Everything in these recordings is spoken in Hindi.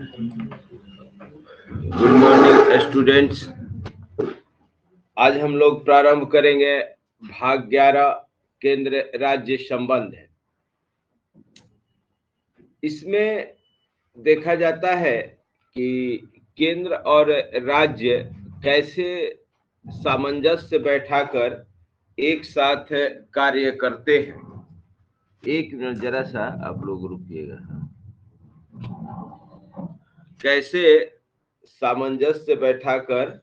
Good morning students. आज हम लोग प्रारंभ करेंगे भाग 11 केंद्र राज्य संबंध है। इसमें देखा जाता है कि केंद्र और राज्य कैसे सामंजस्य बैठाकर एक साथ कार्य करते हैं। एक मिनट जरा सा आप लोग रुकिएगा। कैसे सामंजस्य बैठाकर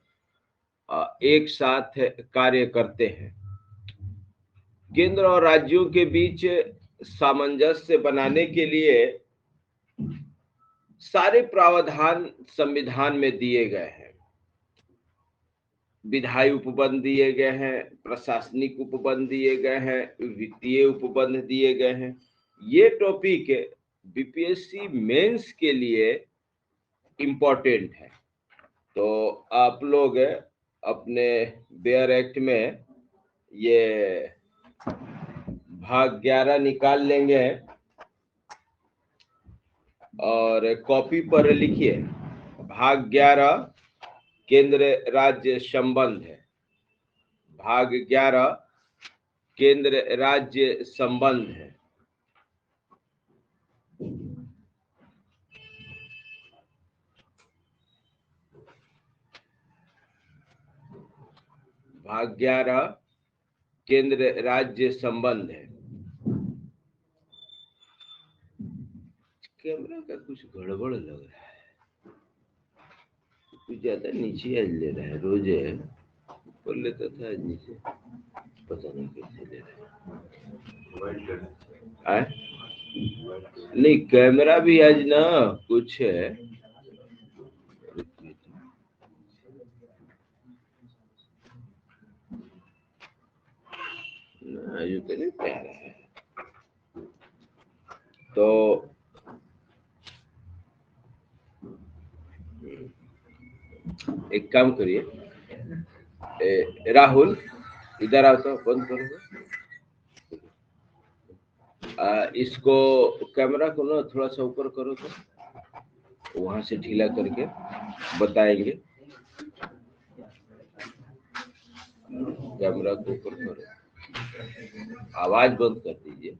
एक साथ कार्य करते हैं। केंद्र और राज्यों के बीच सामंजस्य बनाने के लिए सारे प्रावधान संविधान में दिए गए हैं। विधायी उपबंध दिए गए हैं, प्रशासनिक उपबंध दिए गए हैं, वित्तीय उपबंध दिए गए हैं। ये टॉपिक बीपीएससी मेंस के लिए इम्पोर्टेंट है। तो आप लोग अपने बेयर एक्ट में ये भाग 11 निकाल लेंगे और कॉपी पर लिखिए। भाग 11 केंद्र राज्य संबंध है। भाग 11 केंद्र राज्य संबंध है। भाग 11 केंद्र राज्य संबंध है। कैमरा का कुछ गड़बड़ लग रहा है, कुछ ज्यादा नीचे आज ले रहा है। रोज ऊपर लेता था, आज नीचे पता नहीं कैसे ले रहा है। नहीं, कैमरा भी आज ना कुछ है। ये तो नहीं प्यारा है। तो एक काम करिए, राहुल इधर आओ तो बंद करो। इसको कैमरा को ना थोड़ा सा ऊपर करो तो वहां से ढीला करके बताएंगे। कैमरा को ऊपर करो, आवाज बंद कर दीजिए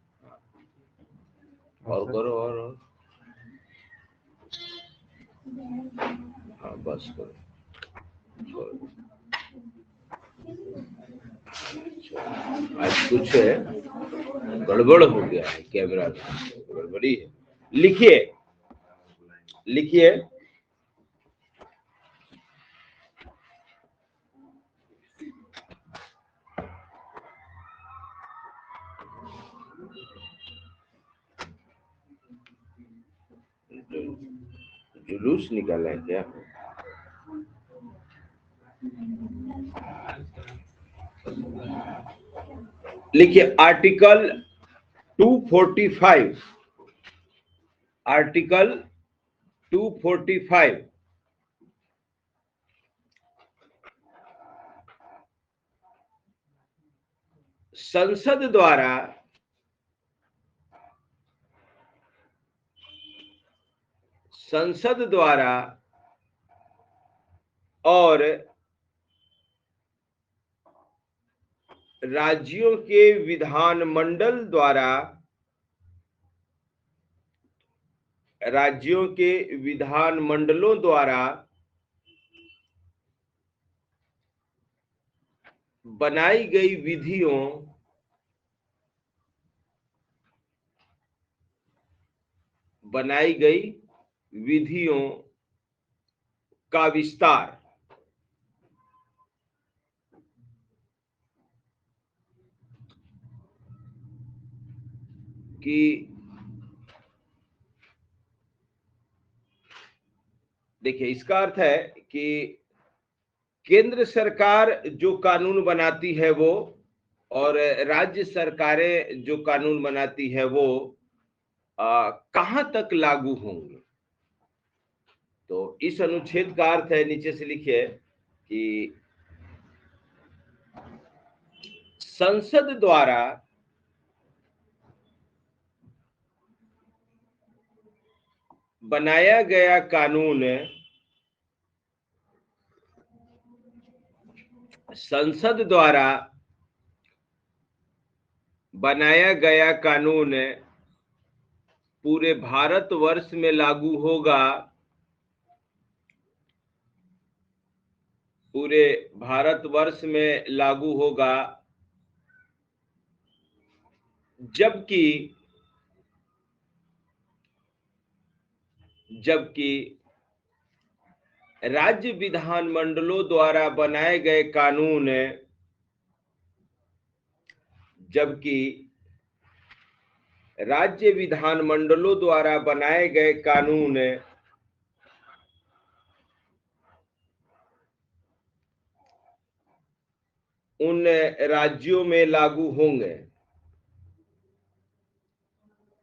और करो और हाँ बस करो। आज कुछ है गड़बड़ हो गया है, कैमरा में गड़बड़ी है। लिखिए लिखिए जुलूस निकाला है क्या? लिखिए आर्टिकल 245। आर्टिकल 245 संसद द्वारा और राज्यों के विधानमंडलों द्वारा बनाई गई विधियों का विस्तार कि देखिए, इसका अर्थ है कि केंद्र सरकार जो कानून बनाती है वो, और राज्य सरकारें जो कानून बनाती है वो कहां तक लागू होंगे। तो इस अनुच्छेद का अर्थ है, नीचे से लिखिए कि संसद द्वारा बनाया गया कानून, संसद द्वारा बनाया गया कानून पूरे भारतवर्ष में लागू होगा, पूरे भारतवर्ष में लागू होगा, जबकि राज्य विधानमंडलों द्वारा बनाए गए कानून, जबकि राज्य विधानमंडलों द्वारा बनाए गए कानून उन राज्यों में लागू होंगे,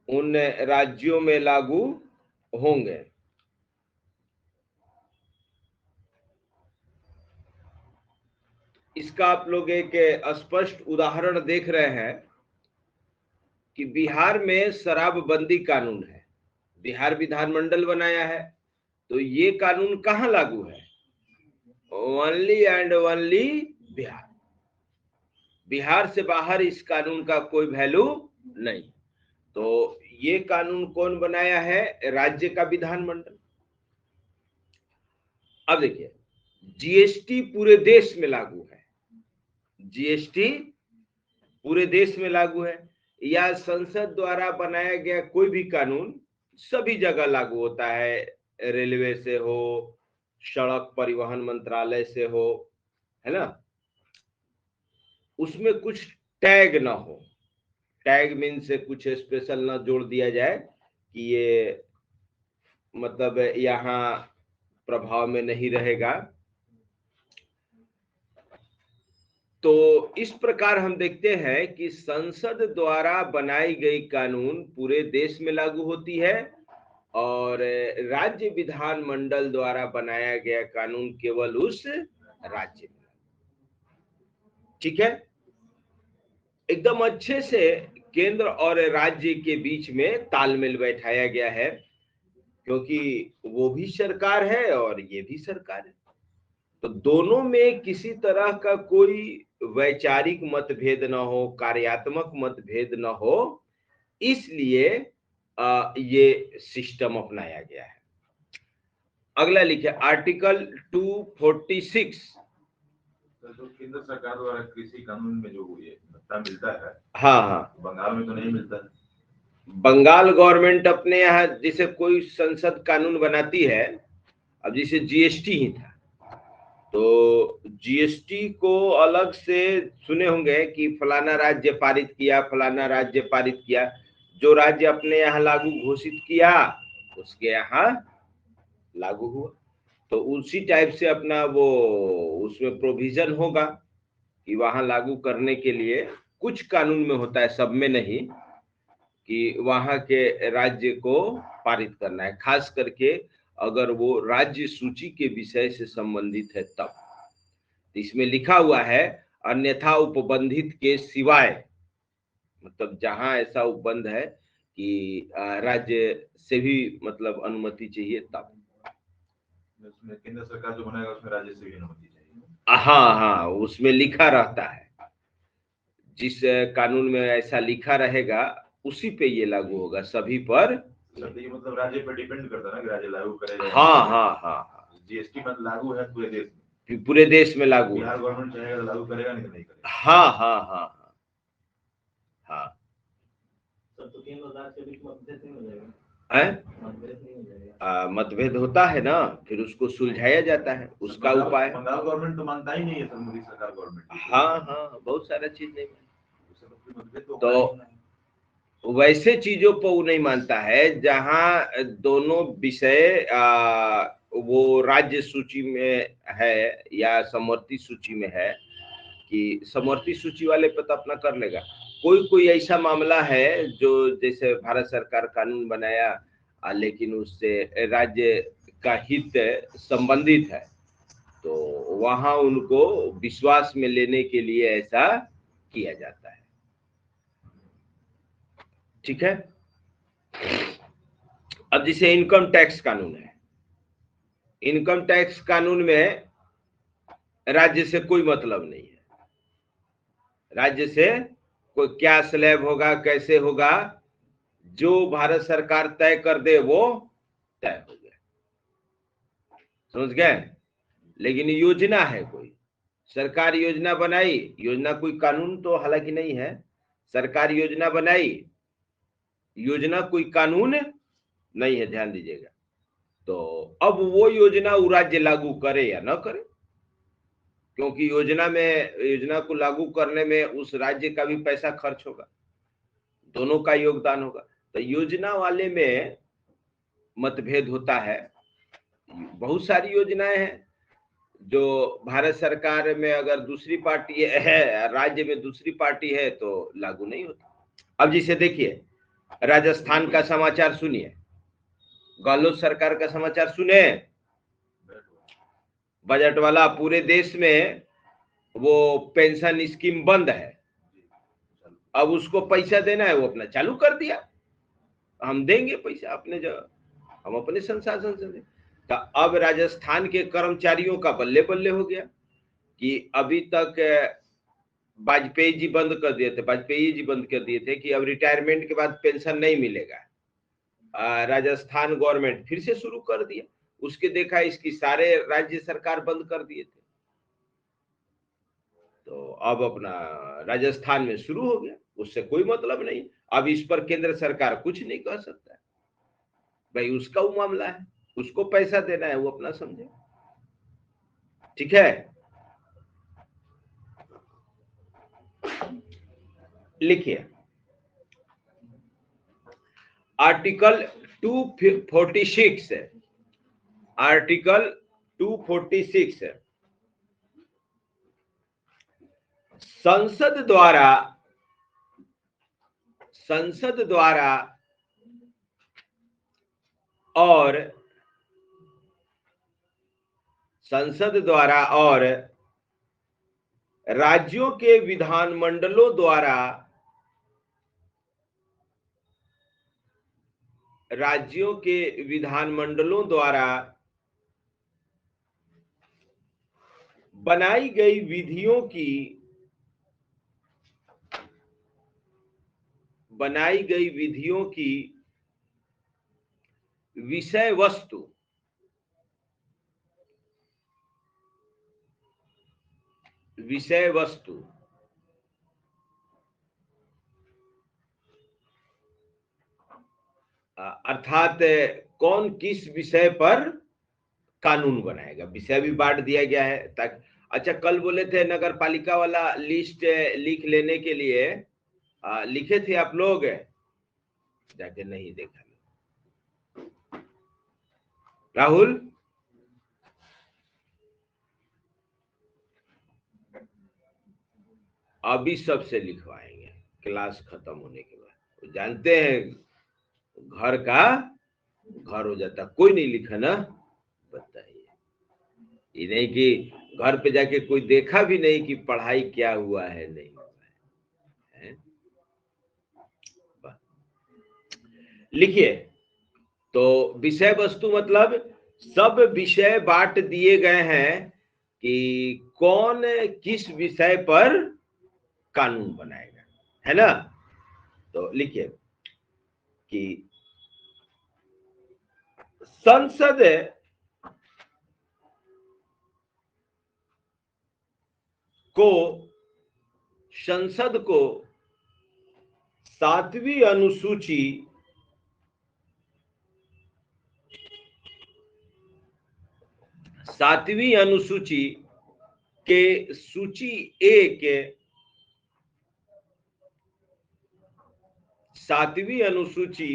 उन राज्यों में लागू होंगे। इसका आप लोग एक स्पष्ट उदाहरण देख रहे हैं कि बिहार में शराबबंदी कानून है, बिहार विधानमंडल बनाया है, तो ये कानून कहाँ लागू है? Only and only Bihar. Bihar से बाहर इस कानून का कोई वैल्यू नहीं। तो ये कानून कौन बनाया है? राज्य का विधानमंडल। अब देखिए, जीएसटी पूरे देश में लागू है, जीएसटी पूरे देश में लागू है, या संसद द्वारा बनाया गया कोई भी कानून सभी जगह लागू होता है, रेलवे से हो, सड़क परिवहन मंत्रालय से हो, है ना। उसमें कुछ टैग ना हो, टैग मीन से कुछ स्पेशल ना जोड़ दिया जाए कि ये मतलब यहाँ प्रभाव में नहीं रहेगा। तो इस प्रकार हम देखते हैं कि संसद द्वारा बनाई गई कानून पूरे देश में लागू होती है और राज्य विधानमंडल द्वारा बनाया गया कानून केवल उस राज्य में। ठीक है, एकदम अच्छे से केंद्र और राज्य के बीच में तालमेल बैठाया गया है, क्योंकि वो भी सरकार है और ये भी सरकार है, तो दोनों में किसी तरह का कोई वैचारिक मतभेद न हो, कार्यात्मक मतभेद न हो, इसलिए ये सिस्टम अपनाया गया है। अगला लिखे आर्टिकल 246। जो केंद्र सरकार द्वारा कृषि कानून में जो ये भत्ता मिलता है, हाँ, बंगाल में तो नहीं मिलता है। बंगाल गवर्नमेंट अपने यहाँ जैसे कोई संसद कानून बनाती है, अब जैसे जीएसटी ही था, तो जीएसटी को अलग से सुने होंगे कि फलाना राज्य पारित किया, फलाना राज्य पारित किया, जो राज्य अपने यहाँ लागू घोषित किया उसके यहाँ लागू हुआ। तो उसी टाइप से अपना वो उसमें प्रोविजन होगा कि वहां लागू करने के लिए कुछ कानून में होता है, सब में नहीं, कि वहां के राज्य को पारित करना है, खास करके अगर वो राज्य सूची के विषय से संबंधित है तब। इसमें लिखा हुआ है अन्यथा उपबंधित के सिवाय, मतलब जहां ऐसा उपबंध है कि राज्य से भी मतलब अनुमति चाहिए तब। उसमें केंद्र सरकार जो बनाएगा उसमें राज्य से भी अनुमति चाहिए। हाँ, उसमें लिखा रहता है, जिस कानून में ऐसा लिखा रहेगा उसी पे ये लागू होगा, सभी पर। मतलब राज्य पर डिपेंड करता है ना कि राज्य लागू करेगा। हाँ, जीएसटी मतलब लागू है पूरे देश में, पूरे देश में लागू। बिहार गवर्नमेंट चाहेगा तो लागू करेगा, नहीं तो नहीं करेगा। हाँ। तो केंद्र राज्य के बीच मतभेद नहीं हो जाएगा? मतभेद होता है ना, फिर उसको सुलझाया जाता है, उसका उपाय। बंगाल गवर्नमेंट तो मानता ही नहीं है, मोदी सरकार गवर्नमेंट। हाँ, बहुत सारा चीज नहीं तो वैसे चीजों पर वो नहीं मानता है जहां दोनों विषय वो राज्य सूची में है या समवर्ती सूची में है, कि समवर्ती सूची वाले पे तो अपना कर लेगा। कोई ऐसा मामला है जो जैसे भारत सरकार कानून बनाया लेकिन उससे राज्य का हित संबंधित है, तो वहां उनको विश्वास में लेने के लिए ऐसा किया जाता है। ठीक है, अब जैसे इनकम टैक्स कानून है, इनकम टैक्स कानून में राज्य से कोई मतलब नहीं है, राज्य से कोई क्या स्लैब होगा कैसे होगा, जो भारत सरकार तय कर दे वो तय हो गया, समझ गए। लेकिन योजना है कोई, सरकार योजना बनाई, योजना कोई कानून तो हालांकि नहीं है, सरकार योजना बनाई, योजना कोई कानून नहीं है, ध्यान दीजिएगा। तो अब वो योजना वो राज्य लागू करे या न करे, क्योंकि योजना को लागू करने में उस राज्य का भी पैसा खर्च होगा, दोनों का योगदान होगा। तो योजना वाले में मतभेद होता है। बहुत सारी योजनाएं हैं जो भारत सरकार में अगर दूसरी पार्टी है, राज्य में दूसरी पार्टी है तो लागू नहीं होता। अब जैसे देखिए राजस्थान का समाचार सुनिए, गहलोत सरकार का समाचार सुने, बजट वाला, पूरे देश में वो पेंशन स्कीम बंद है, अब उसको पैसा देना है, वो अपना चालू कर दिया, हम देंगे पैसा अपने जगह, हम अपने संसाधन से दें। तो अब राजस्थान के कर्मचारियों का बल्ले बल्ले हो गया कि अभी तक वाजपेयी जी बंद कर दिए थे, वाजपेयी जी बंद कर दिए थे कि अब रिटायरमेंट के बाद पेंशन नहीं मिलेगा, राजस्थान गवर्नमेंट फिर से शुरू कर दिया, उसके देखा इसकी सारे राज्य सरकार बंद कर दिए थे, तो अब अपना राजस्थान में शुरू हो गया, उससे कोई मतलब नहीं। अब इस पर केंद्र सरकार कुछ नहीं कर सकता है, भाई उसका वो मामला है, उसको पैसा देना है, वो अपना समझे, ठीक है। लिखिए आर्टिकल 246 है, आर्टिकल 246 है, संसद द्वारा और राज्यों के विधानमंडलों द्वारा बनाई गई विधियों की विषय वस्तु अर्थात कौन किस विषय पर कानून बनाएगा, विषय भी बांट दिया गया है ताकि, अच्छा कल बोले थे नगर पालिका वाला लिस्ट लिख लेने के लिए, लिखे थे आप लोग, जाके नहीं देखा राहुल, अभी सबसे लिखवाएंगे क्लास खत्म होने के बाद, तो जानते हैं घर का घर हो जाता, कोई नहीं लिखा ना, बताइए, ये नहीं कि घर पे जाके कोई देखा भी नहीं कि पढ़ाई क्या हुआ है नहीं हुआ है? लिखिए, तो विषय वस्तु मतलब सब विषय बांट दिए गए हैं कि कौन किस विषय पर कानून बनाएगा, है ना। तो लिखिए कि संसद को सातवीं अनुसूची के सूची ए के, सातवीं अनुसूची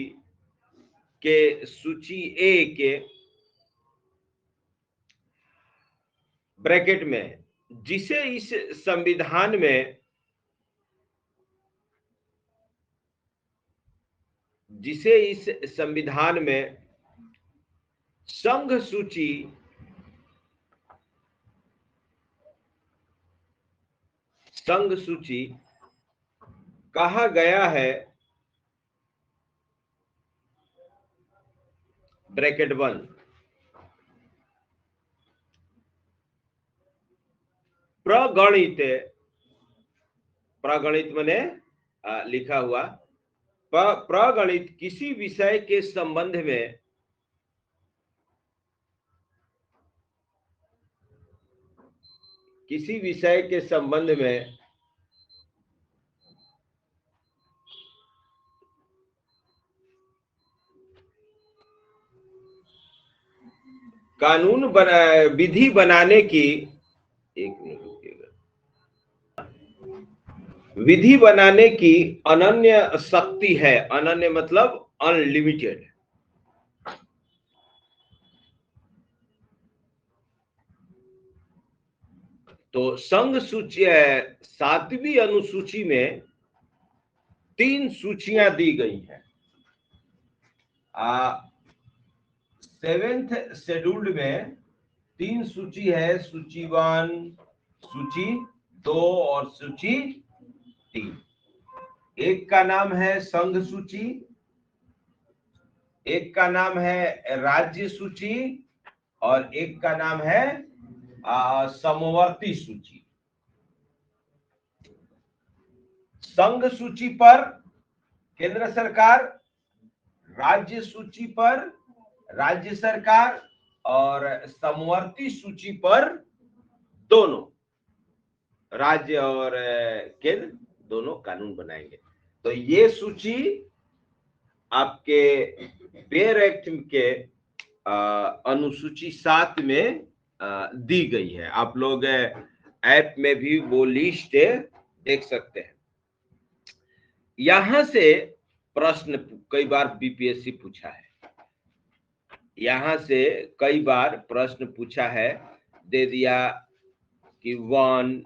के सूची ए के ब्रैकेट में, जिसे इस संविधान में संघ सूची कहा गया है, ब्रैकेट बंद, प्रगणित, प्रगणित माने लिखा हुआ, प्रगणित किसी विषय के संबंध में किसी विषय के संबंध में कानून विधि बनाने की, एक मिनट रुकिएगा, विधि बनाने की अनन्य शक्ति है। अनन्य मतलब अनलिमिटेड। तो संघ सूची 7वीं अनुसूची में 3 सूचियां दी गई हैं। 7th शेड्यूल्ड में 3 सूची है, सूची 1, सूची 2 और सूची 3। एक का नाम है संघ सूची, एक का नाम है राज्य सूची और एक का नाम है समवर्ती सूची। संघ सूची पर केंद्र सरकार, राज्य सूची पर राज्य सरकार और समवर्ती सूची पर दोनों राज्य और केंद्र दोनों कानून बनाएंगे। तो ये सूची आपके पेयर एक्ट के अनुसूची 7 में दी गई है। आप लोग ऐप में भी वो लिस्ट देख सकते हैं। यहां से प्रश्न कई बार बीपीएससी पूछा है, यहां से कई बार प्रश्न पूछा है, दे दिया कि 1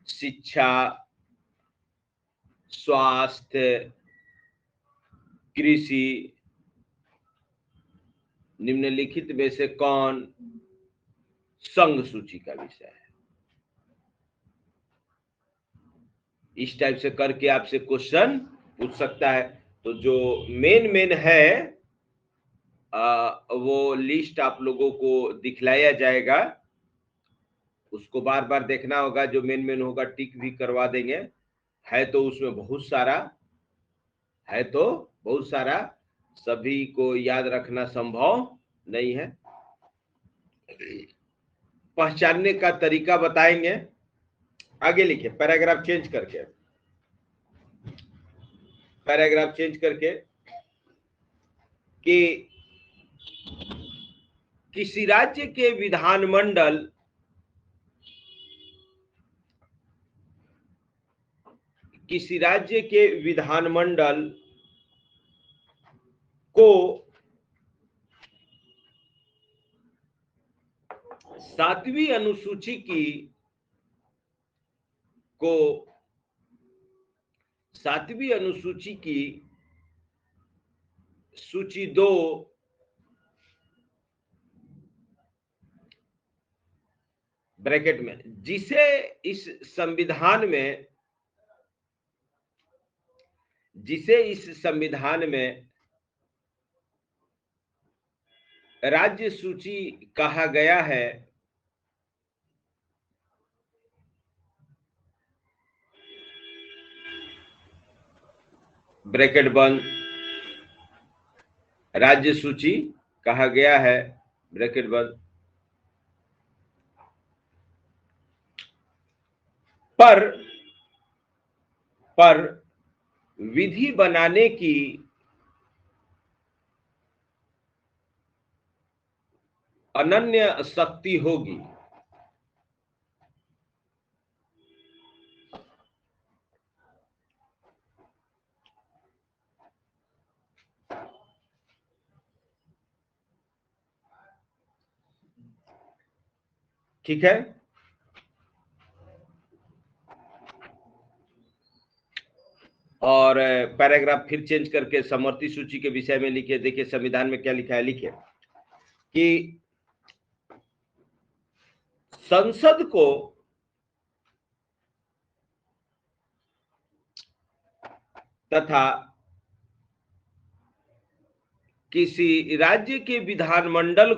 शिक्षा, स्वास्थ्य, कृषि, निम्नलिखित में से कौन संघ सूची का विषय है। इस टाइप से करके आपसे क्वेश्चन पूछ सकता है। तो जो मेन है वो लिस्ट आप लोगों को दिखलाया जाएगा, उसको बार बार देखना होगा। जो मेन होगा टिक भी करवा देंगे। है तो उसमें बहुत सारा, सभी को याद रखना संभव नहीं है। पहचानने का तरीका बताएंगे। आगे लिखिए, पैराग्राफ चेंज करके कि किसी राज्य के विधानमंडल को 7वीं अनुसूची की सूची 2 ब्रैकेट में, जिसे इस संविधान में राज्य सूची कहा गया है, ब्रैकेट बंद, राज्य सूची कहा गया है, ब्रैकेट बंद, पर विधि बनाने की अनन्य शक्ति होगी। ठीक है। और पैराग्राफ फिर चेंज करके समवर्ती सूची के विषय में लिखिए। देखिए संविधान में क्या लिखा है, लिखिए कि संसद को तथा किसी राज्य के विधानमंडल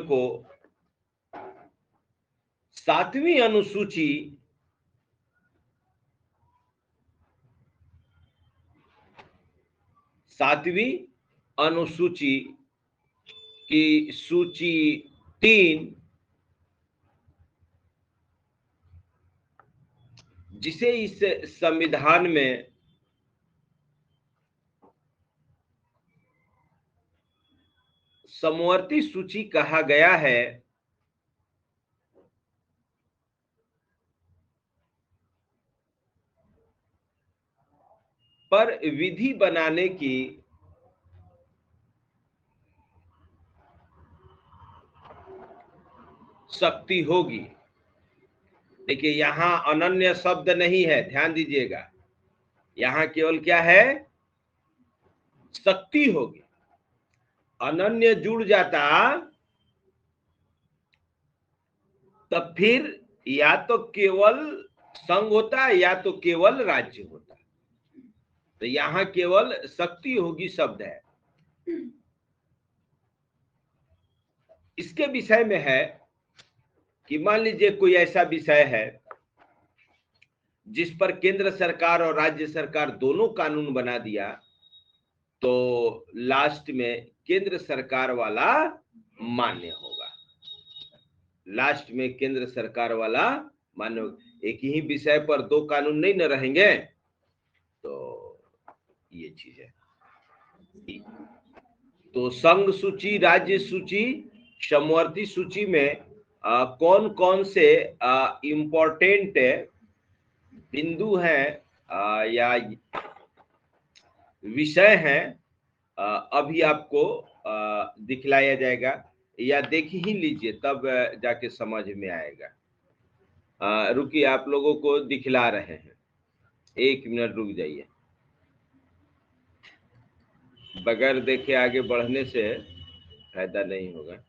को सातवीं अनुसूची की सूची 3, जिसे इस संविधान में समवर्ती सूची कहा गया है, पर विधि बनाने की शक्ति होगी। देखिए यहां अनन्य शब्द नहीं है, ध्यान दीजिएगा, यहां केवल क्या है, शक्ति होगी। अनन्य जुड़ जाता तब फिर या तो केवल संघ होता या तो केवल राज्य होता। तो यहां केवल शक्ति होगी शब्द है। इसके विषय में है कि मान लीजिए कोई ऐसा विषय है जिस पर केंद्र सरकार और राज्य सरकार दोनों कानून बना दिया, तो लास्ट में केंद्र सरकार वाला मान्य होगा। लास्ट में केंद्र सरकार वाला मान्य होगा। एक ही विषय पर दो कानून नहीं न रहेंगे, तो ये चीज है। तो संघ सूची, राज्य सूची, समवर्ती सूची में कौन कौन से इंपॉर्टेंट बिंदु हैं या विषय हैं, अभी आपको दिखलाया जाएगा, या देख ही लीजिए तब जाके समझ में आएगा। रुकिए, आप लोगों को दिखला रहे हैं, 1 मिनट रुक जाइए। बगैर देखे आगे बढ़ने से फायदा नहीं होगा।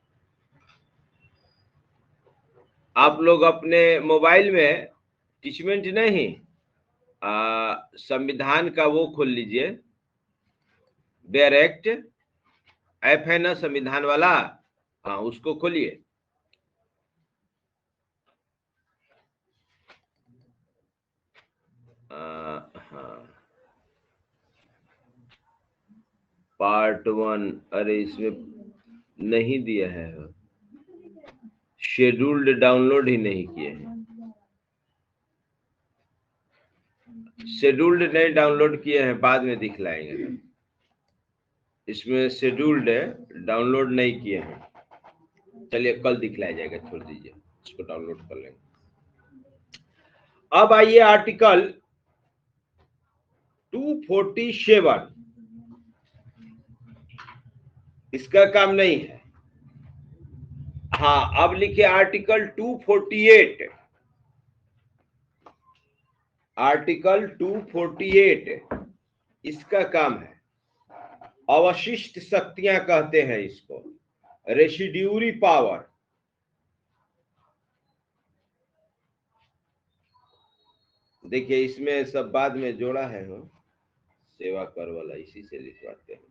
आप लोग अपने मोबाइल में टीचमेंट नहीं, संविधान का वो खोल लीजिए, बेयर एक्ट ऐप है ना संविधान वाला, हाँ उसको खोलिए। हाँ, पार्ट 1, अरे इसमें नहीं दिया है, शेड्यूल्ड डाउनलोड ही नहीं किए हैं, शेड्यूल्ड नहीं डाउनलोड किए हैं, बाद में दिखलाएंगे। इसमें शेड्यूल्ड है, डाउनलोड नहीं किए हैं। चलिए कल दिखलाया जाएगा, छोड़ दीजिए, इसको डाउनलोड कर लेंगे। अब आइए आर्टिकल 247, इसका काम नहीं है। हाँ, अब लिखिए आर्टिकल 248, आर्टिकल 248 इसका काम है। अवशिष्ट शक्तियां कहते हैं इसको, रेसिड्यूरी पावर। देखिए इसमें सब बाद में जोड़ा है, हो सेवा कर वाला, इसी से लिखवाते हैं।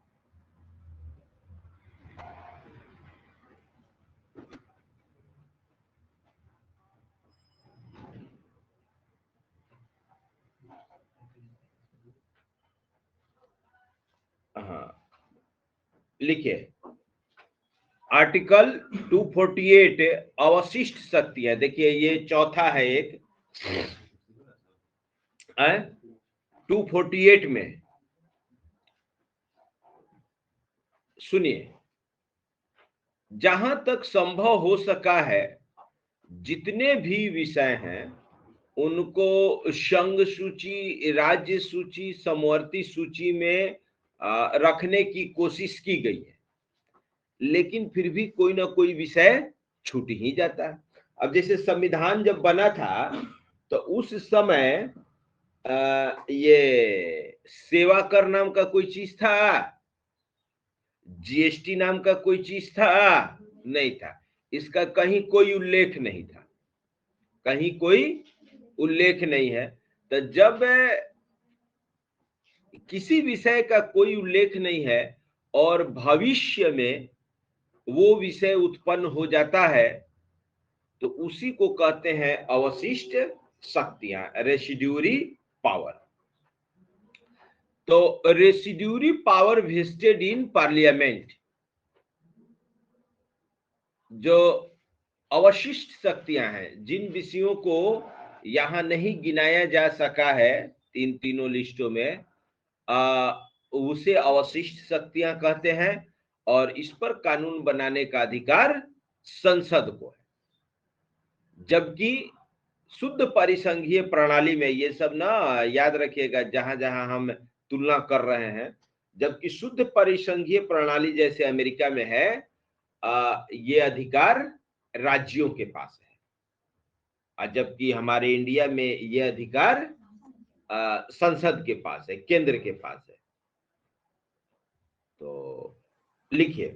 हाँ लिखिए, आर्टिकल 248 अवशिष्ट शक्तियां। देखिए ये चौथा है एक 248 में, सुनिए, जहां तक संभव हो सका है जितने भी विषय हैं उनको संघ सूची, राज्य सूची, समवर्ती सूची में रखने की कोशिश की गई है, लेकिन फिर भी कोई ना कोई विषय छूट ही जाता है। अब जैसे संविधान जब बना था तो उस समय ये सेवा कर नाम का कोई चीज था, जीएसटी नाम का कोई चीज था, नहीं था, इसका कहीं कोई उल्लेख नहीं था, कहीं कोई उल्लेख नहीं है। तो जब किसी विषय का कोई उल्लेख नहीं है और भविष्य में वो विषय उत्पन्न हो जाता है तो उसी को कहते हैं अवशिष्ट शक्तियां, रेसिड्यूरी पावर। तो residuary power vested in parliament, जो अवशिष्ट शक्तियां हैं, जिन विषयों को यहां नहीं गिनाया जा सका है तीनों लिस्टों में, उसे अवशिष्ट शक्तियां कहते हैं और इस पर कानून बनाने का अधिकार संसद को है। जबकि शुद्ध परिसंघीय प्रणाली में, ये सब ना याद रखिएगा जहां जहां हम तुलना कर रहे हैं, जबकि शुद्ध परिसंघीय प्रणाली जैसे अमेरिका में है, ये अधिकार राज्यों के पास है, और जबकि हमारे इंडिया में ये अधिकार संसद के पास है, केंद्र के पास है। तो लिखिए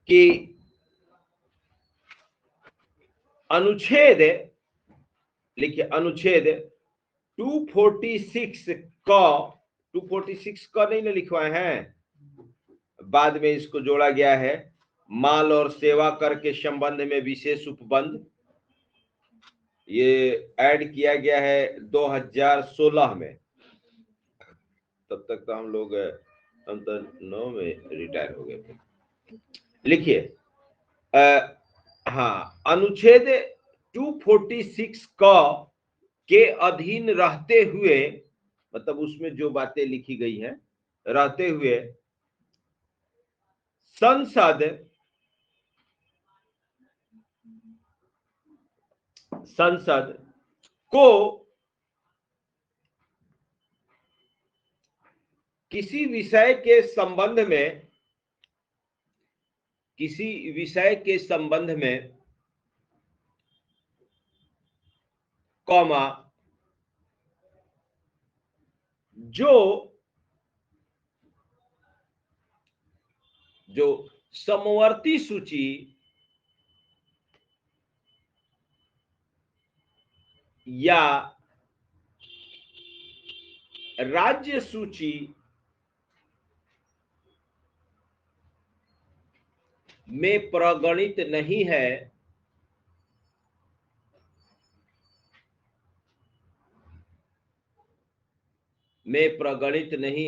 कि अनुच्छेद, लिखिए अनुच्छेद 246 का, 246 का नहीं ना लिखवाए हैं, बाद में इसको जोड़ा गया है, माल और सेवा कर के संबंध में विशेष उपबंध, ये ऐड किया गया है 2016 में। तब तक तो हम लोग 9 में रिटायर हो गए थे। लिखिए हाँ, अनुच्छेद 246 का के अधीन रहते हुए, मतलब उसमें जो बातें लिखी गई हैं, रहते हुए संसद को किसी विषय के संबंध में कॉमा जो समवर्ती सूची या राज्य सूची में प्रगणित नहीं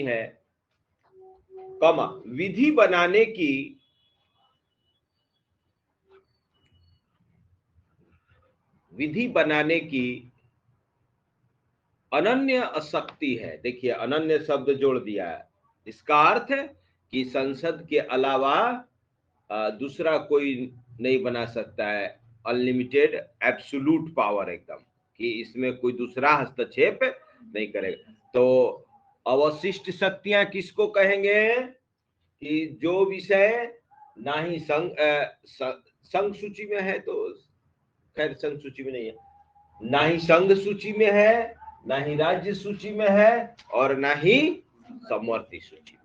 है, कमा विधि बनाने की अनन्य शक्ति है। देखिए अनन्य शब्द जोड़ दिया है, इसका अर्थ है कि संसद के अलावा दूसरा कोई नहीं बना सकता है, अनलिमिटेड एब्सोल्यूट पावर एकदम, कि इसमें कोई दूसरा हस्तक्षेप नहीं करेगा। तो अवशिष्ट शक्तियां किसको कहेंगे कि जो विषय ना ही संघ सूची में है, तो खैर संघ सूची में नहीं है, ना ही संघ सूची में है, ना ही राज्य सूची में है, और ना ही समवर्ती सूची में,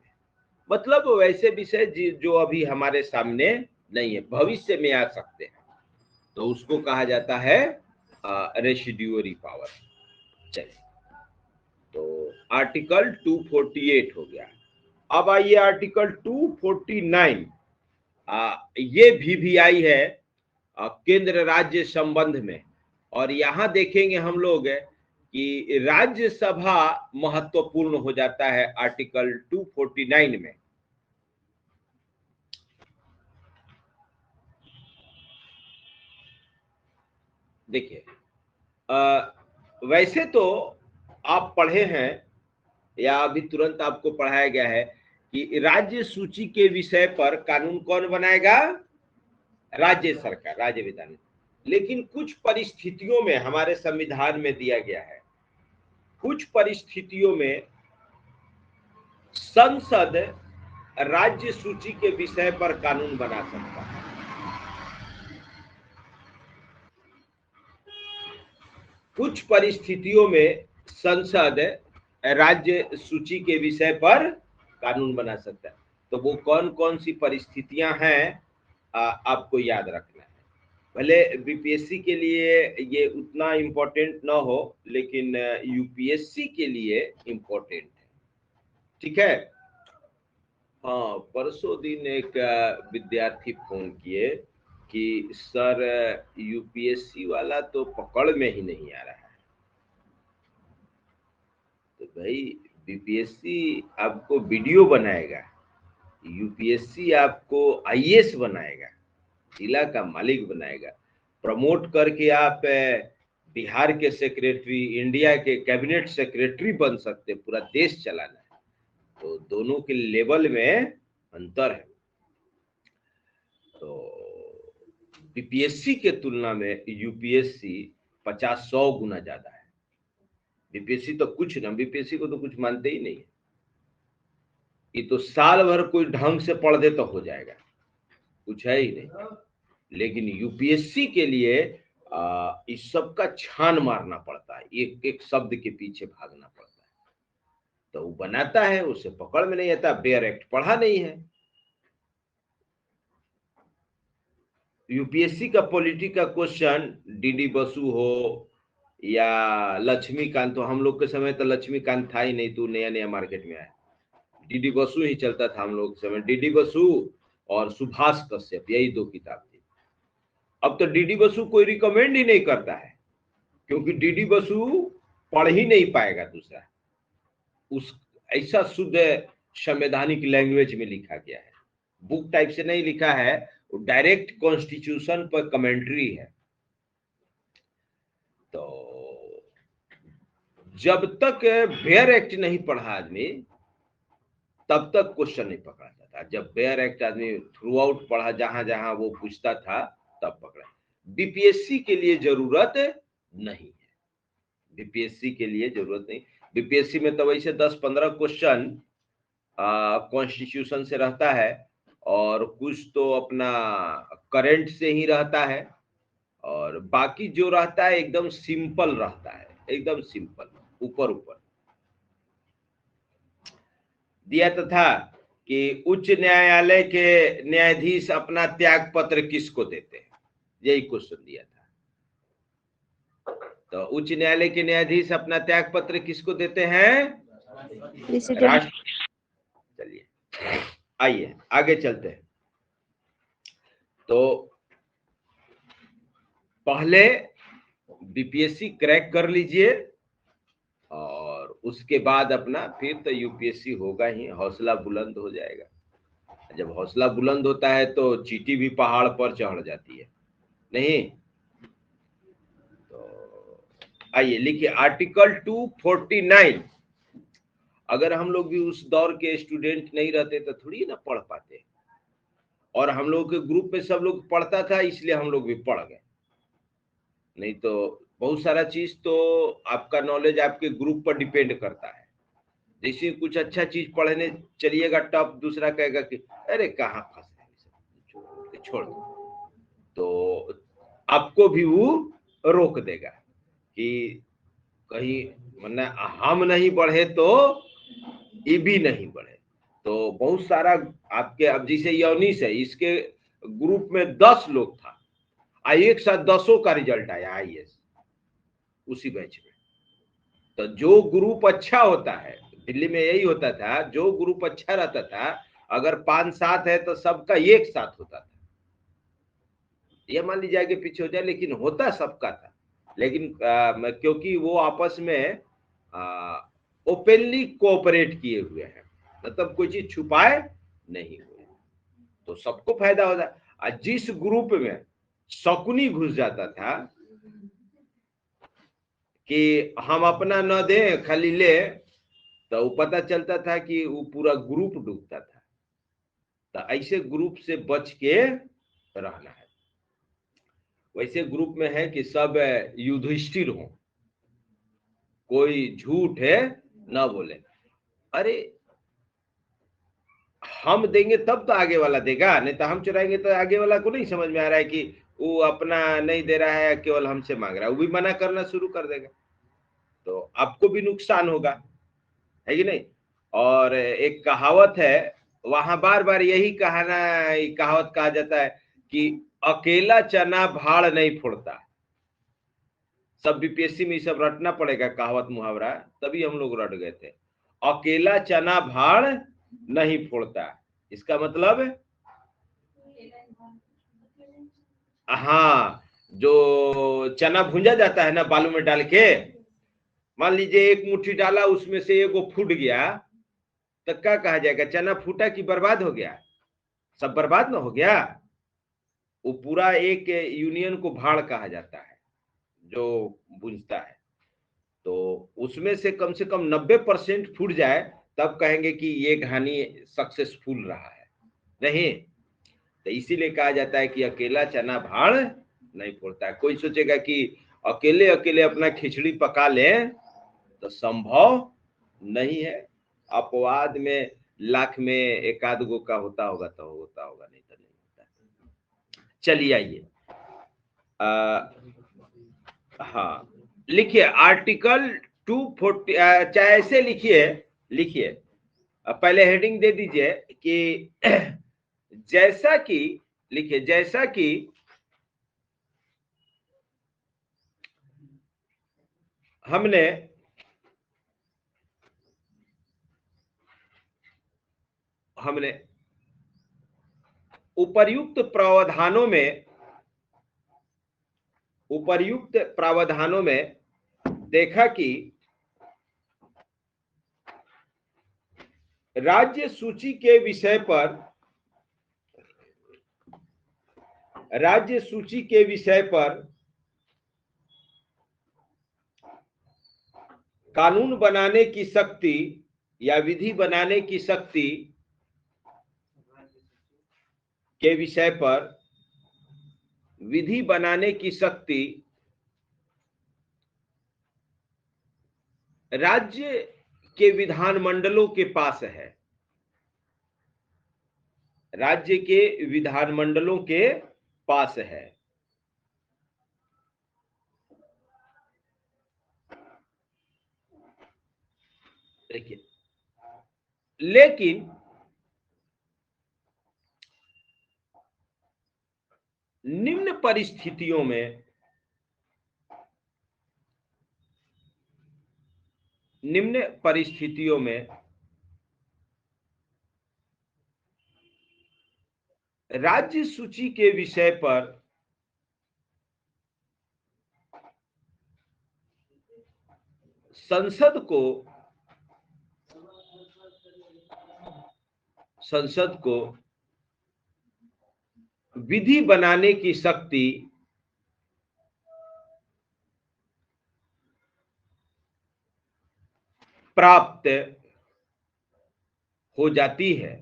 मतलब वैसे विषय जो अभी हमारे सामने नहीं है, भविष्य में आ सकते हैं, तो उसको कहा जाता है रेसिड्यूअरी पावर। चलिए, तो आर्टिकल 248 हो गया। अब आइए आर्टिकल 249, ये VVI है केंद्र राज्य संबंध में, और यहां देखेंगे हम लोग कि राज्यसभा महत्वपूर्ण हो जाता है आर्टिकल 249 में। देखिए वैसे तो आप पढ़े हैं या अभी तुरंत आपको पढ़ाया गया है कि राज्य सूची के विषय पर कानून कौन बनाएगा? राज्य सरकार, राज्य विधान। लेकिन कुछ परिस्थितियों में हमारे संविधान में दिया गया है, कुछ परिस्थितियों में संसद राज्य सूची के विषय पर कानून बना सकता है। कुछ परिस्थितियों में संसद राज्य सूची के विषय पर कानून बना सकता है। तो वो कौन कौन सी परिस्थितियां हैं आपको याद रखना है। भले बीपीएससी के लिए ये उतना इम्पोर्टेंट ना हो, लेकिन यूपीएससी के लिए इम्पोर्टेंट है। ठीक है। हाँ, परसों दिन एक विद्यार्थी फोन किए कि सर यूपीएससी वाला तो पकड़ में ही नहीं आ रहा है। तो भाई बीपीएससी आपको वीडियो बनाएगा, यूपीएससी आपको आईएएस बनाएगा, जिला का मालिक बनाएगा, प्रमोट करके आप बिहार के सेक्रेटरी, इंडिया के कैबिनेट सेक्रेटरी बन सकते, पूरा देश चलाना है। तो दोनों के लेवल में अंतर है। तो बीपीएससी के तुलना में यूपीएससी 50-100 गुना ज्यादा है। बीपीएससी तो कुछ ना, बीपीएससी को तो कुछ मानते ही नहीं है। ये तो साल भर कोई ढंग से पढ़ दे तो हो जाएगा, कुछ है ही नहीं। लेकिन यूपीएससी के लिए इस सब का छान मारना पड़ता है, एक एक शब्द के पीछे भागना पड़ता है। तो वो बनाता है, उसे पकड़ में नहीं आता, बेयर एक्ट पढ़ा नहीं है। यूपीएससी का पॉलिटी का क्वेश्चन डीडी बसु हो या लक्ष्मीकांत हो, हम लोग के समय तो लक्ष्मीकांत था ही नहीं, तो नया नया मार्केट में आया। डीडी बसु ही चलता था हम लोग के समय, डीडी बसु और सुभाष कश्यप, यही 2 किताब थी। अब तो डीडी बसु कोई रिकमेंड ही नहीं करता है, क्योंकि डीडी बसु पढ़ ही नहीं पाएगा दूसरा। उस ऐसा शुद्ध संवैधानिक लैंग्वेज में लिखा गया है, बुक टाइप से नहीं लिखा है, वो डायरेक्ट कॉन्स्टिट्यूशन पर कमेंट्री है। तो जब तक बेयर एक्ट नहीं पढ़ा आदमी, तब तक क्वेश्चन नहीं पकड़ा जाता। जब बेयर एक्ट आदमी थ्रू आउट पढ़ा, जहां जहां वो पूछता था, तब पकड़ा। बीपीएससी के लिए जरूरत नहीं है, बीपीएससी के लिए जरूरत नहीं। बीपीएससी में तो वैसे 10-15 क्वेश्चन कॉन्स्टिट्यूशन से रहता है, और कुछ तो अपना करंट से ही रहता है, और बाकी जो रहता है एकदम सिंपल रहता है, एकदम सिंपल, ऊपर ऊपर दिया तो था कि उच्च न्यायालय के न्यायाधीश अपना त्याग पत्र किसको देते हैं, यही क्वेश्चन दिया था। तो उच्च न्यायालय के न्यायाधीश अपना त्याग पत्र किसको देते हैं? राष्ट्रपति। चलिए आइए आगे चलते हैं। तो पहले बीपीएससी क्रैक कर लीजिए, और उसके बाद अपना फिर तो यूपीएससी होगा ही, हौसला बुलंद हो जाएगा। जब हौसला बुलंद होता है तो चींटी भी पहाड़ पर चढ़ जाती है, नहीं? तो आइए लिखिए आर्टिकल 249। अगर हम लोग भी उस दौर के स्टूडेंट नहीं रहते तो थोड़ी ना पढ़ पाते, और हम लोग के ग्रुप में सब लोग पढ़ता था, इसलिए हम लोग भी पढ़ गए। नहीं तो बहुत सारा चीज तो आपका नॉलेज आपके ग्रुप पर डिपेंड करता है। जैसे कुछ अच्छा चीज पढ़ने चलिएगा, टॉप, दूसरा कहेगा कि अरे कहाँ फंस गए, छोड़ दो, तो आपको भी वो रोक देगा कि कहीं वरना हम नहीं बढ़े तो ये भी नहीं बढ़े। तो बहुत सारा आपके, अब जैसे यूनिस है, इसके ग्रुप में 10 लोग था, एक साथ 10 का रिजल्ट आया आईएएस उसी बैच में। तो जो ग्रुप अच्छा होता है, दिल्ली में यही होता था, जो ग्रुप अच्छा रहता था, अगर 5-7 है तो सबका एक साथ होता था। ये मान लीजिए आगे पीछे हो जाए, लेकिन होता सबका था। लेकिन क्योंकि वो आपस में ओपनली कोऑपरेट किए हुए हैं, मतलब कोई चीज छुपाए नहीं हुए, तो सबको फायदा होता। जिस ग्रुप में शकुनी घुस जाता था कि हम अपना न दें खाली ले, तो पता चलता था कि वो पूरा ग्रुप डूबता था। तो ऐसे ग्रुप से बच के रहना है। वैसे ग्रुप में है कि सब युधिष्ठिर हो, कोई झूठ है ना बोले। अरे हम देंगे तब तो आगे वाला देगा, नहीं तो हम चुराएंगे तो आगे वाला को नहीं समझ में आ रहा है कि वो अपना नहीं दे रहा है, केवल हमसे मांग रहा है, वो भी मना करना शुरू कर देगा, तो आपको भी नुकसान होगा, है कि नहीं? और एक कहावत है, वहां बार बार यही कहावत कहा जाता है कि अकेला चना भाड़ नहीं फोड़ता। सब बीपीएससी में ये सब रटना पड़ेगा, कहावत मुहावरा, तभी हम लोग रट गए थे। अकेला चना भाड़ नहीं फोड़ता, इसका मतलब हाँ, जो चना भूंजा जाता है ना बालू में डाल के, मान लीजिए एक मुट्ठी डाला, उसमें से एगो फूट गया, तो क्या कहा जाएगा, चना फूटा कि बर्बाद हो गया? सब बर्बाद ना हो गया। वो पूरा एक यूनियन को भाड़ कहा जाता है जो भूंजता है। तो उसमें से कम 90% फूट जाए, तब कहेंगे कि ये कहानी सक्सेसफुल रहा है। नहीं, तो इसीलिए कहा जाता है कि अकेला चना भाड़ नहीं फोड़ता है। कोई सोचेगा कि अकेले अकेले अपना खिचड़ी पका ले, तो संभव नहीं है। अपवाद में लाख में एक आध गो का होता होगा तो होता होगा, नहीं तो नहीं होता। चलिए आइए, हाँ लिखिए आर्टिकल 240, चाहे ऐसे लिखिए, लिखिए पहले हेडिंग दे दीजिए कि जैसा कि, लिखिए जैसा कि हमने उपर्युक्त प्रावधानों में देखा कि राज्य सूची के विषय पर कानून बनाने की शक्ति या विधि बनाने की शक्ति के विषय पर विधि बनाने की शक्ति राज्य के विधानमंडलों के पास है। राज्य के विधानमंडलों के पास है। देखिए, लेकिन निम्न परिस्थितियों में राज्य सूची के विषय पर संसद को विधि बनाने की शक्ति प्राप्त हो जाती है।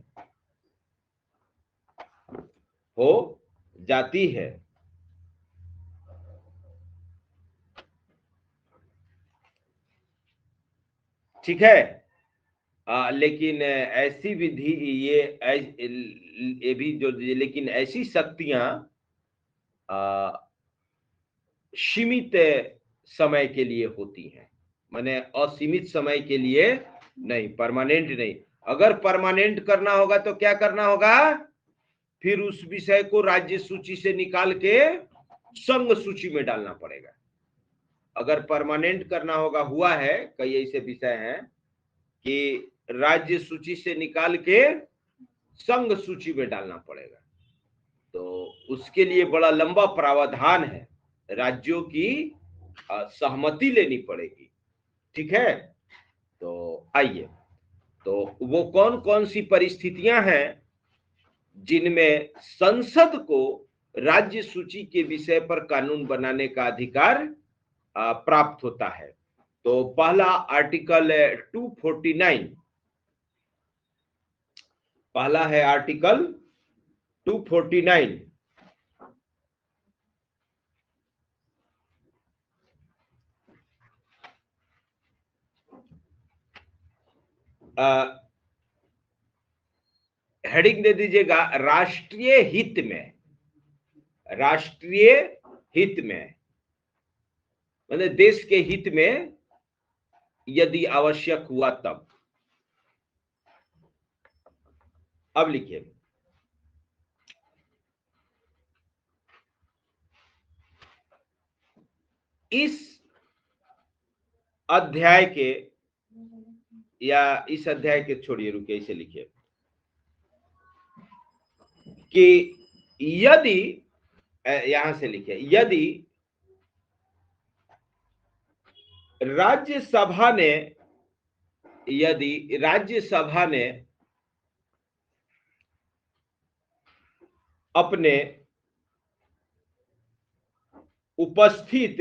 ठीक है। लेकिन ऐसी विधि, ये भी जो, लेकिन ऐसी शक्तियां सीमित समय के लिए होती हैं, माने असीमित समय के लिए नहीं, परमानेंट नहीं। अगर परमानेंट करना होगा तो क्या करना होगा, फिर उस विषय को राज्य सूची से निकाल के संघ सूची में डालना पड़ेगा। अगर परमानेंट करना होगा, हुआ है कई ऐसे विषय हैं कि राज्य सूची से निकाल के संघ सूची में डालना पड़ेगा, तो उसके लिए बड़ा लंबा प्रावधान है, राज्यों की सहमति लेनी पड़ेगी। ठीक है। तो आइए, तो वो कौन कौन सी परिस्थितियां हैं जिनमें संसद को राज्य सूची के विषय पर कानून बनाने का अधिकार प्राप्त होता है। तो पहला आर्टिकल 249, पहला है आर्टिकल 249। हेडिंग दे दीजिएगा राष्ट्रीय हित में। राष्ट्रीय हित में मतलब देश के हित में यदि आवश्यक हुआ तब। अब लिखिए, इस अध्याय के, या इस अध्याय के छोड़िए, रुकिए, इसे लिखिए कि यदि, यहां से लिखिए, यदि राज्यसभा ने, यदि राज्यसभा ने अपने उपस्थित,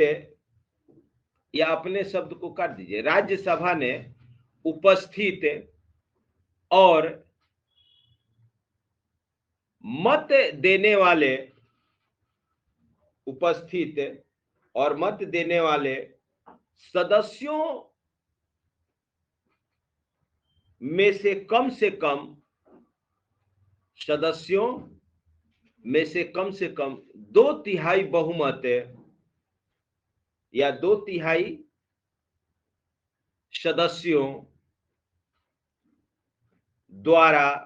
या अपने शब्द को काट दीजिए, राज्यसभा ने उपस्थित और मत देने वाले, उपस्थित और मत देने वाले सदस्यों में से कम, सदस्यों में से कम 2/3 बहुमत, या 2/3 सदस्यों द्वारा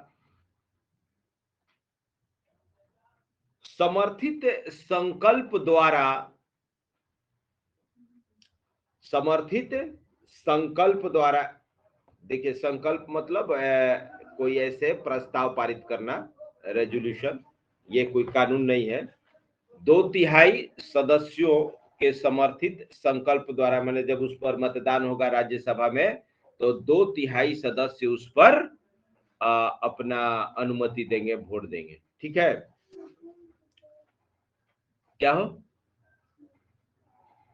समर्थित संकल्प द्वारा, समर्थित संकल्प द्वारा, देखिए संकल्प मतलब कोई ऐसे प्रस्ताव पारित करना, रेजोल्यूशन, ये कोई कानून नहीं है। 2/3 सदस्यों के समर्थित संकल्प द्वारा, मैंने जब उस पर मतदान होगा राज्यसभा में, तो 2/3 सदस्य उस पर अपना अनुमति देंगे, वोट देंगे। ठीक है, क्या हो,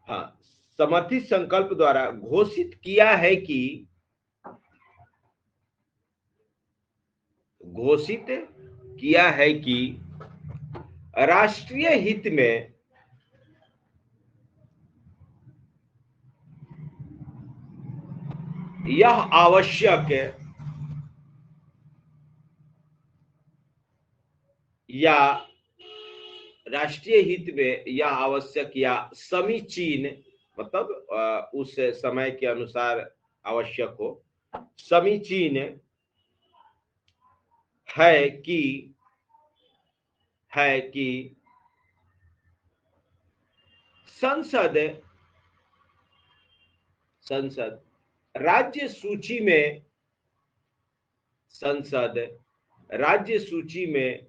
हाँ, समर्थित संकल्प द्वारा घोषित किया है कि, घोषित किया है कि राष्ट्रीय हित में यह आवश्यक, या राष्ट्रीय हित में यह आवश्यक या समीचीन, मतलब उस समय के अनुसार आवश्यक हो, समीचीन है कि, संसद, संसद राज्य सूची में, संसद राज्य सूची में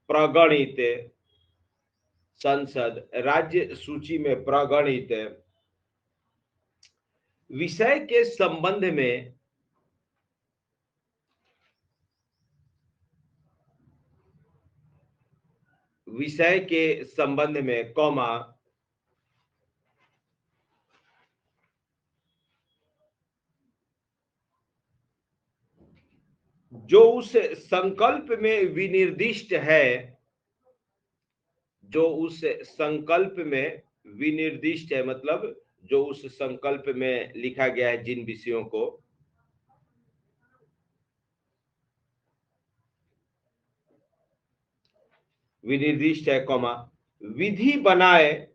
प्रगणित, संसद राज्य सूची में प्रगणित विषय के संबंध में कौमा, जो उस संकल्प में विनिर्दिष्ट है, जो उस संकल्प में विनिर्दिष्ट है, मतलब जो उस संकल्प में लिखा गया है, जिन विषयों को, विनिर्दिष्ट है, कौमा, विधि बनाए,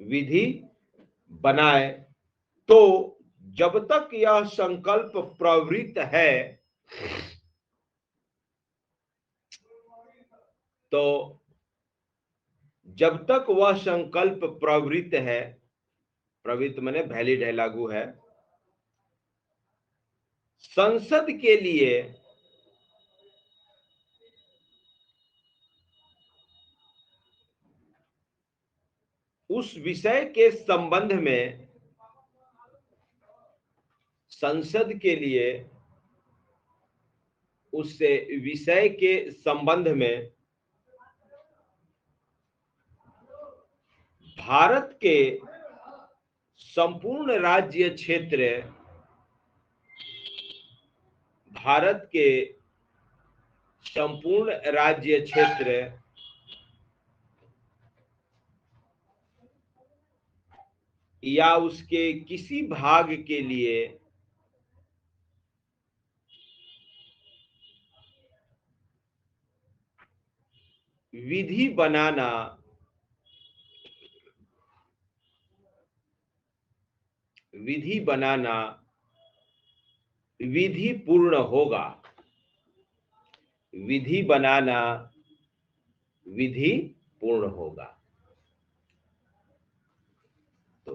विधि बनाए, तो जब तक यह संकल्प प्रवृत्त है, तो जब तक वह संकल्प प्रवृत्त है, प्रवृत्त माने वैलिड है, लागू है, संसद के लिए उस विषय के संबंध में, संसद के लिए उस विषय के संबंध में भारत के संपूर्ण राज्य क्षेत्र, भारत के संपूर्ण राज्य क्षेत्र या उसके किसी भाग के लिए विधि बनाना, विधि बनाना विधि पूर्ण होगा। विधि बनाना विधि पूर्ण होगा। तो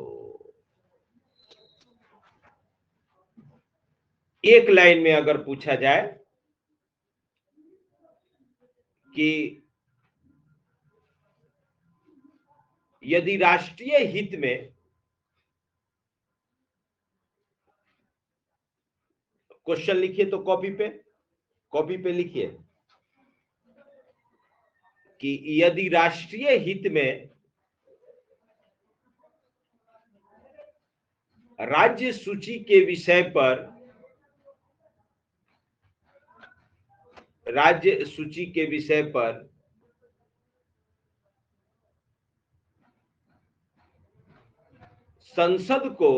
एक लाइन में अगर पूछा जाए कि यदि राष्ट्रीय हित में, क्वेश्चन लिखिए तो कॉपी पे लिखिए कि यदि राष्ट्रीय हित में राज्य सूची के विषय पर संसद को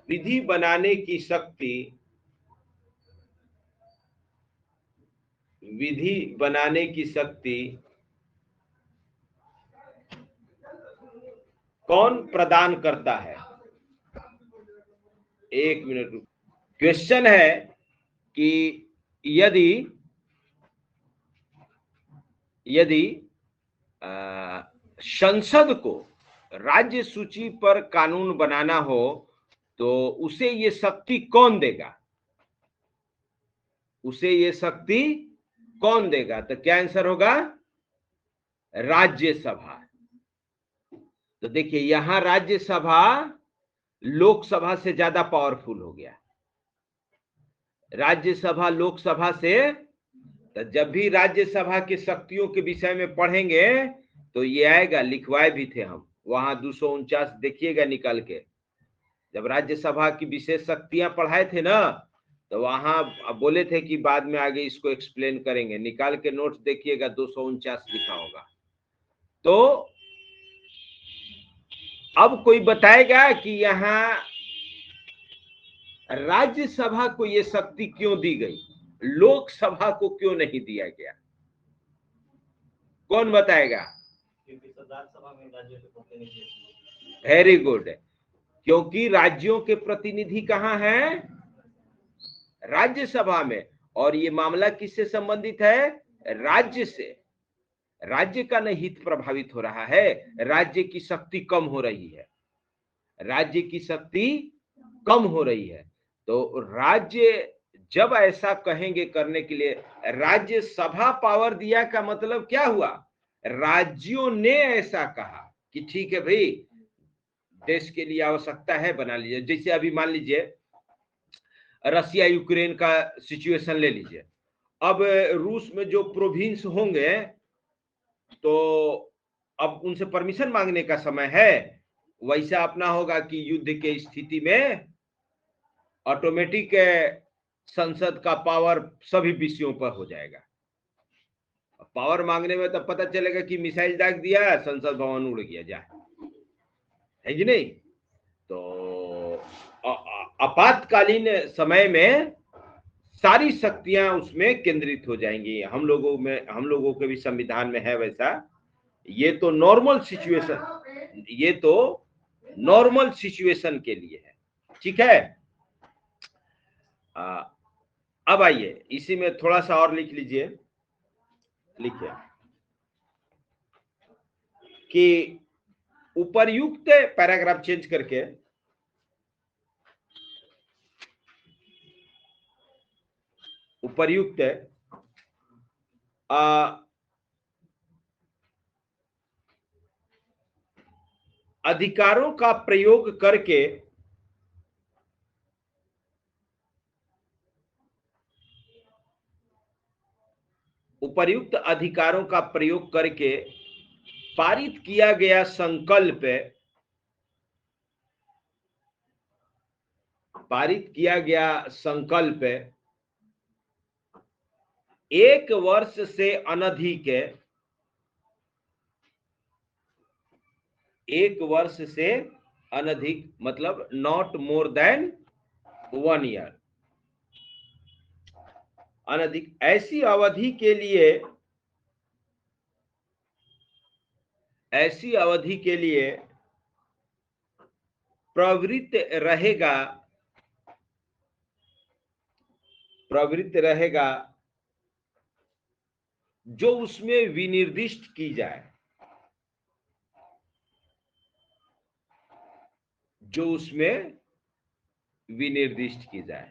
विधि बनाने की शक्ति कौन प्रदान करता है? एक मिनट। क्वेश्चन है कि यदि संसद को राज्य सूची पर कानून बनाना हो तो उसे ये शक्ति कौन देगा? तो क्या आंसर होगा? राज्यसभा। तो देखिए यहां राज्यसभा लोकसभा से ज्यादा पावरफुल हो गया। राज्यसभा लोकसभा से, तो जब भी राज्यसभा की शक्तियों के विषय में पढ़ेंगे तो ये आएगा, लिखवाए भी थे हम वहां 249 देखिएगा निकाल के। जब राज्यसभा की विशेष शक्तियां पढ़ाए थे ना तो वहां बोले थे कि बाद में आगे इसको एक्सप्लेन करेंगे। निकाल के नोट्स देखिएगा 249 लिखा होगा। तो अब कोई बताएगा कि यहां राज्यसभा को यह शक्ति क्यों दी गई, लोकसभा को क्यों नहीं दिया गया? कौन बताएगा? Very good. क्योंकि राज्यों के प्रतिनिधि कहां हैं? राज्यसभा में। और ये मामला किससे संबंधित है? राज्य से। राज्य का न हित प्रभावित हो रहा है, राज्य की शक्ति कम हो रही है। तो राज्य जब ऐसा कहेंगे करने के लिए, राज्यसभा पावर दिया का मतलब क्या हुआ? राज्यों ने ऐसा कहा कि ठीक है भाई, देश के लिए आवश्यकता है, बना लीजिए। जैसे अभी मान लीजिए रसिया यूक्रेन का सिचुएशन ले लीजिए। अब रूस में जो प्रोविंस होंगे तो अब उनसे परमिशन मांगने का समय है। वैसा अपना होगा कि युद्ध के स्थिति में ऑटोमेटिक संसद का पावर सभी विषयों पर हो जाएगा। पावर मांगने में तब पता चलेगा कि मिसाइल दाग दिया, संसद भवन उड़ गया, जा है कि नहीं? तो आपातकालीन समय में सारी शक्तियां उसमें केंद्रित हो जाएंगी। हम लोगों के भी संविधान में है वैसा। ये तो नॉर्मल सिचुएशन के लिए है, ठीक है। अब आइए इसी में थोड़ा सा और लिख लीजिए। लिखिए कि उपर्युक्त पैराग्राफ चेंज करके उपर्युक्त अधिकारों का प्रयोग करके उपर्युक्त अधिकारों का प्रयोग करके पारित किया गया संकल्प 1 वर्ष से अनधिक 1 वर्ष से अनधिक मतलब नॉट मोर देन 1 ईयर, अनधिक ऐसी अवधि के लिए ऐसी अवधि के लिए प्रवृत्त रहेगा जो उसमें विनिर्दिष्ट की जाए, जो उसमें विनिर्दिष्ट की जाए।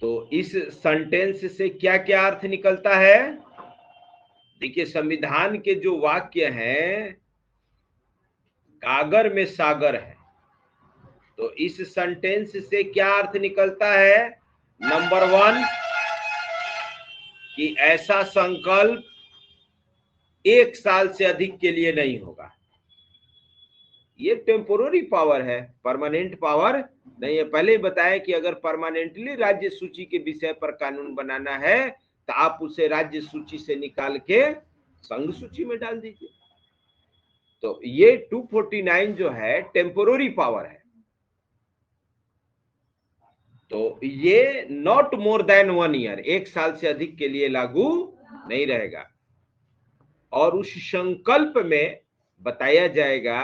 तो इस सेंटेंस से क्या क्या अर्थ निकलता है? देखिए, संविधान के जो वाक्य हैं, गागर में सागर है। तो इस सेंटेंस से क्या अर्थ निकलता है? नंबर 1 कि ऐसा संकल्प 1 साल से अधिक के लिए नहीं होगा। ये टेम्पोररी पावर है, परमानेंट पावर नहीं है। पहले ही बताया कि अगर परमानेंटली राज्य सूची के विषय पर कानून बनाना है तो आप उसे राज्य सूची से निकाल के संघ सूची में डाल दीजिए। तो ये 249 जो है टेम्पोररी पावर है। तो ये नॉट मोर देन 1 ईयर, 1 साल से अधिक के लिए लागू नहीं रहेगा। और उस संकल्प में बताया जाएगा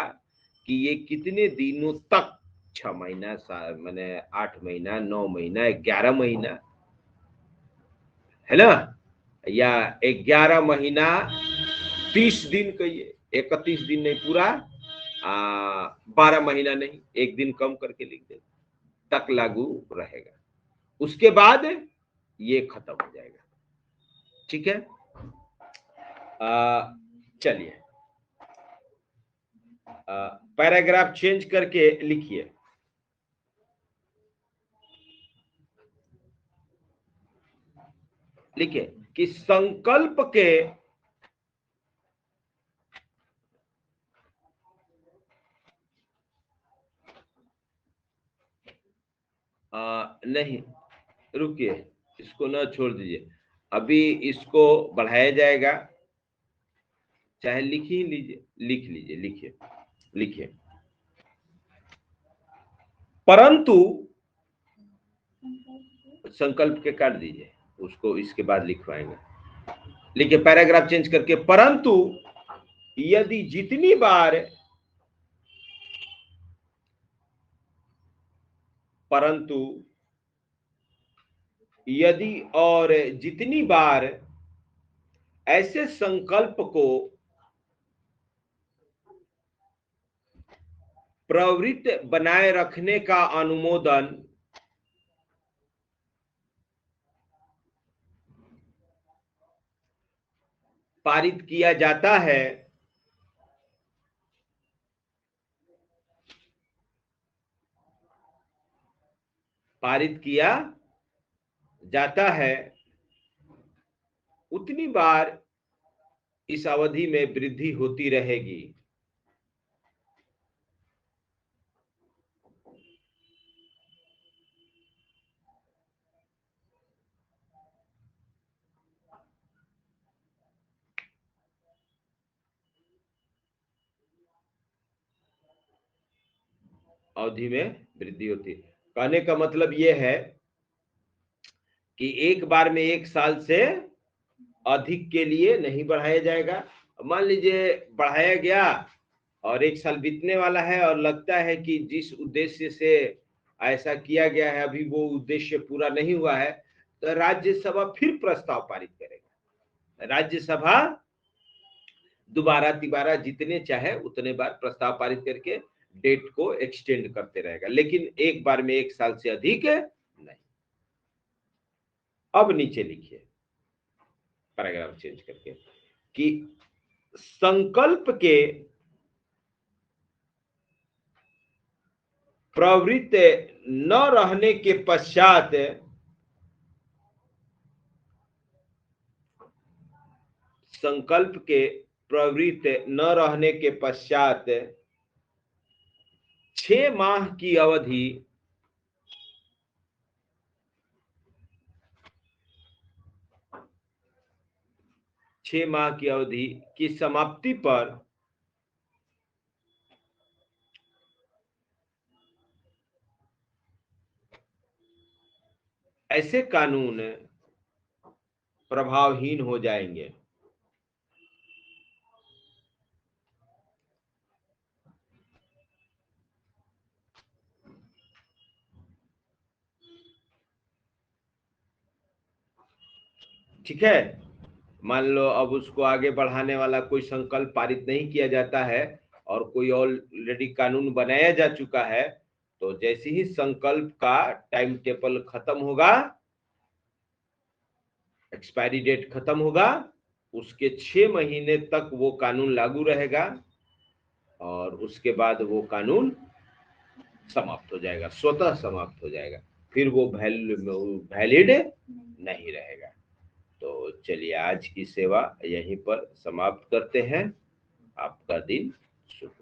कि ये कितने दिनों तक, 6 महीना, मैंने 8 महीना, 9 महीना, 11 महीना, है ना, या 11 महीना 30 दिन कहिए, 31 दिन नहीं पूरा, 12 महीना नहीं, 1 दिन कम करके लिख दे, तक लागू रहेगा। उसके बाद ये खत्म हो जाएगा। ठीक है, चलिए पैराग्राफ चेंज करके लिखिए। लिखिए कि संकल्प के नहीं, रुकिए, इसको ना छोड़ दीजिए, अभी इसको बढ़ाया जाएगा। चाहे लिख ही लीजिए, लिख लीजिए, लिखिए, लिखिए। परंतु संकल्प के काट दीजिए, उसको इसके बाद लिखवाएंगे। लिखिए पैराग्राफ चेंज करके, परंतु यदि जितनी बार, परंतु यदि और जितनी बार ऐसे संकल्प को प्रवृत्त बनाए रखने का अनुमोदन पारित किया जाता है, पारित किया जाता है, उतनी बार इस अवधि में वृद्धि होती रहेगी। अवधि में वृद्धि होती है। कहने का मतलब यह है कि एक बार में 1 साल से अधिक के लिए नहीं बढ़ाया जाएगा। मान लीजिए बढ़ाया गया और 1 साल बीतने वाला है और लगता है कि जिस उद्देश्य से ऐसा किया गया है अभी वो उद्देश्य पूरा नहीं हुआ है, तो राज्यसभा फिर प्रस्ताव पारित करेगा। राज्यसभा दोबारा तिबारा जितने चाहे उतने बार प्रस्ताव पारित करके डेट को एक्सटेंड करते रहेगा, लेकिन एक बार में 1 साल से अधिक नहीं। अब नीचे लिखिए पैराग्राफ चेंज करके कि संकल्प के प्रवृत्त न रहने के पश्चात संकल्प के प्रवृत्त न रहने के पश्चात 6 माह की अवधि 6 माह की अवधि की समाप्ति पर ऐसे कानून प्रभावहीन हो जाएंगे। ठीक है। मान लो अब उसको आगे बढ़ाने वाला कोई संकल्प पारित नहीं किया जाता है और कोई ऑलरेडी कानून बनाया जा चुका है, तो जैसे ही संकल्प का टाइम टेबल खत्म होगा, एक्सपायरी डेट खत्म होगा, उसके 6 महीने तक वो कानून लागू रहेगा और उसके बाद वो कानून समाप्त हो जाएगा, स्वतः समाप्त हो जाएगा, फिर वो वैलिड नहीं रहेगा। तो चलिए आज की सेवा यहीं पर समाप्त करते हैं। आपका दिन शुभ।